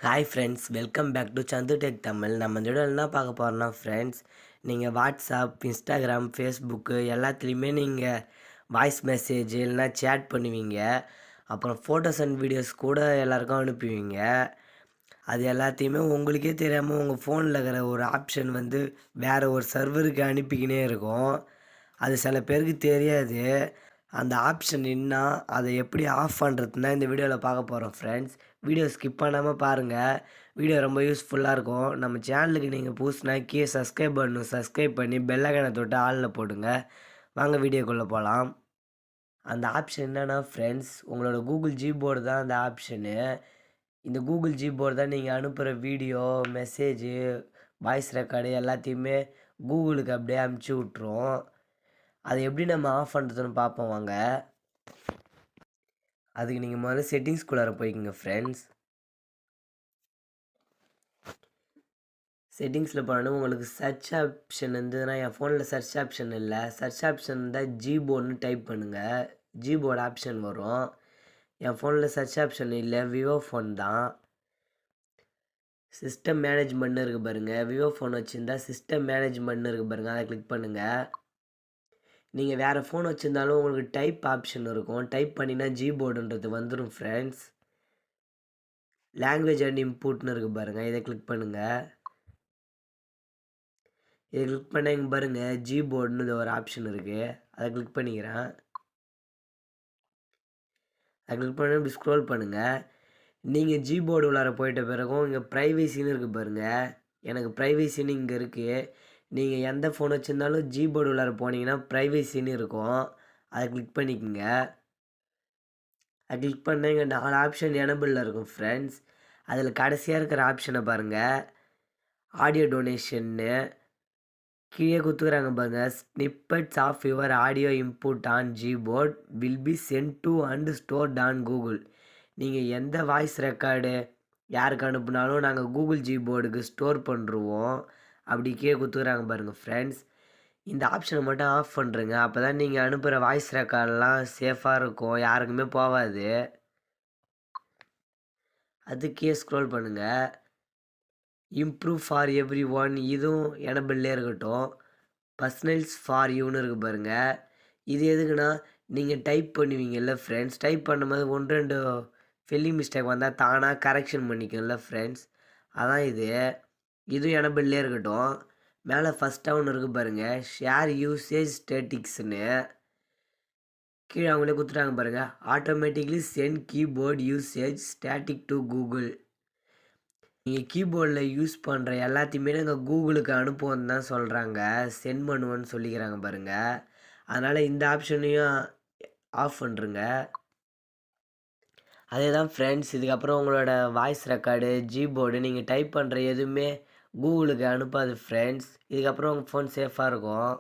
Hi friends, welcome back to Santhu tech Tamil. நம்ம இந்த வீடியோவில் என்ன பார்க்க போகிறோம்னா ஃப்ரெண்ட்ஸ், நீங்கள் வாட்ஸ்அப், இன்ஸ்டாகிராம், ஃபேஸ்புக்கு எல்லாத்துலேயுமே நீங்கள் வாய்ஸ் மெசேஜ் இல்லைனா சேட் பண்ணுவீங்க. அப்புறம் ஃபோட்டோஸ் அண்ட் வீடியோஸ் கூட எல்லாருக்கும் அனுப்புவீங்க. அது எல்லாத்தையுமே உங்களுக்கே தெரியாமல் உங்கள் ஃபோனில் இருக்கிற ஒரு ஆப்ஷன் வந்து வேறு ஒரு சர்வருக்கு அனுப்பிக்கினே இருக்கும். அது சில பேருக்கு தெரியாது. அந்த ஆப்ஷன் என்ன, அதை எப்படி ஆஃப் பண்ணுறதுன்னா இந்த வீடியோவில் பார்க்க போகிறோம் ஃப்ரெண்ட்ஸ். வீடியோ ஸ்கிப் பண்ணாமல் பாருங்கள். வீடியோ ரொம்ப யூஸ்ஃபுல்லாக இருக்கும். நம்ம சேனலுக்கு நீங்கள் புதுசுனா கீழே சப்ஸ்கிரைப் பண்ணணும். சப்ஸ்கிரைப் பண்ணி பெல் ஐகானை தொட்டு ஆளில் போடுங்க. வாங்க வீடியோக்குள்ளே போகலாம். அந்த ஆப்ஷன் என்னென்னா ஃப்ரெண்ட்ஸ், உங்களோட கூகுள் ஜிபோர்டு தான் அந்த ஆப்ஷனு. இந்த கூகுள் ஜிபோர்டு தான் நீங்கள் அனுப்புகிற வீடியோ, மெசேஜு, வாய்ஸ் ரெக்கார்டு எல்லாத்தையுமே கூகுளுக்கு அப்படியே அனுப்பிச்சி விட்ரும். அதை எப்படி நம்ம ஆஃப் பண்ணுறதுன்னு பார்ப்போம் வாங்க. அதுக்கு நீங்கள் முதல்ல செட்டிங்ஸ்குள்ளார போய்க்குங்க ஃப்ரெண்ட்ஸ். செட்டிங்ஸில் போனோன்னா உங்களுக்கு சர்ச் ஆப்ஷன் இருந்ததுன்னா, என் ஃபோனில் சர்ச் ஆப்ஷன் இல்லை. சர்ச் ஆப்ஷன் இருந்தால் ஜிபோர்டுன்னு டைப் பண்ணுங்கள். ஜிபோர்டு ஆப்ஷன் வரும். என் ஃபோனில் சர்ச் ஆப்ஷன் இல்லை, விவோ ஃபோன் தான். சிஸ்டம் மேனேஜ்மெண்ட்னு இருக்குது பாருங்கள். விவோ ஃபோன் வச்சுருந்தா சிஸ்டம் மேனேஜ்மெண்ட்னு இருக்குது பாருங்கள், அதை கிளிக் பண்ணுங்கள். நீங்கள் வேறு ஃபோன் வச்சுருந்தாலும் உங்களுக்கு டைப் ஆப்ஷன் இருக்கும். டைப் பண்ணினா ஜிபோர்டுன்றது வந்துடும் ஃப்ரெண்ட்ஸ். லாங்குவேஜ் அண்ட் இன்புட்னு இருக்குது பாருங்கள், இதை கிளிக் பண்ணுங்கள். இதை கிளிக் பண்ண இங்கே பாருங்கள் ஜிபோர்டுன்னு ஒரு ஆப்ஷன் இருக்குது, அதை கிளிக் பண்ணிக்கிறேன். அதை கிளிக் பண்ணி இப்படி ஸ்க்ரோல் பண்ணுங்கள். நீங்கள் ஜிபோர்டு உள்ளார போயிட்ட பிறகும் இங்கே ப்ரைவேசின்னு இருக்குது பாருங்கள். எனக்கு ப்ரைவேசின்னு இங்கே இருக்குது. நீங்கள் எந்த ஃபோன் வச்சுருந்தாலும் ஜிபோர்டு உள்ளார போனீங்கன்னா ப்ரைவேசின்னு இருக்கும், அதை கிளிக் பண்ணிக்கோங்க. அது கிளிக் பண்ணால் இங்கே 4 ஆப்ஷன் எனபிளில் இருக்கும் ஃப்ரெண்ட்ஸ். அதில் கடைசியாக இருக்கிற ஆப்ஷனை பாருங்கள், ஆடியோ டொனேஷன்னு கீழே கொடுத்துக்கிறாங்க பாருங்கள். Snippets of your audio input on Gboard will be sent to and stored on Google. நீங்கள் எந்த வாய்ஸ் ரெக்கார்டு யாருக்கு அனுப்புனாலும் நாங்கள் கூகுள் ஜிபோர்டுக்கு ஸ்டோர் பண்ணுருவோம். அப்படி கீழே கொடுத்துக்கிறாங்க பாருங்கள் ஃப்ரெண்ட்ஸ். இந்த ஆப்ஷனை மட்டும் ஆஃப் பண்ணுறேங்க. அப்போ தான் நீங்கள் அனுப்புகிற வாய்ஸ் ரெக்கார்டெலாம் சேஃபாக இருக்கும், யாருக்குமே போகாது. அதுக்கே ஸ்க்ரோல் பண்ணுங்கள். இம்ப்ரூவ் ஃபார் எவ்ரி ஒன், இதுவும் எனபிள்லே இருக்கட்டும். பர்சனல்ஸ் ஃபார் யூன்னு இருக்குது பாருங்கள். இது எதுக்குன்னா, நீங்கள் டைப் பண்ணுவீங்கல்ல ஃப்ரெண்ட்ஸ், டைப் பண்ணும்போது 1-2 ஸ்பெல்லிங் மிஸ்டேக் வந்தால் தானாக கரெக்ஷன் பண்ணிக்கல ஃப்ரெண்ட்ஸ், அதான் இது. இதுவும் எனபிள்லே இருக்கட்டும். மேலே ஃபஸ்ட்டாக ஒன்று இருக்குது பாருங்கள், ஷேர் யூசேஜ் ஸ்டேட்டிக்ஸ்னு கீழே அவங்களே கொடுத்துட்டாங்க பாருங்கள். Automatically send keyboard usage static to Google. நீங்கள் கீபோர்டில் யூஸ் பண்ணுற எல்லாத்தையுமே நாங்கள் கூகுளுக்கு அனுப்புவோம் தான் சொல்கிறாங்க, சென்ட் பண்ணுவோன்னு சொல்லிக்கிறாங்க பாருங்கள். அதனால் இந்த ஆப்ஷனையும் ஆஃப் பண்ணுறங்க. அதே தான் ஃப்ரெண்ட்ஸ், இதுக்கப்புறம் உங்களோட வாய்ஸ் ரெக்கார்டு, ஜிபோர்டு நீங்கள் டைப் பண்ணுற எதுவுமே கூகுளுக்கு அனுப்பாது ஃப்ரெண்ட்ஸ். இதுக்கப்புறம் உங்கள் ஃபோன் சேஃபாக இருக்கும்.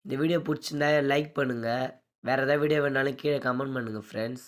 இந்த வீடியோ பிடிச்சிருந்தா லைக் பண்ணுங்கள். வேறு ஏதாவது வீடியோ வேணாலும் கீழே கமெண்ட் பண்ணுங்கள் ஃப்ரெண்ட்ஸ்.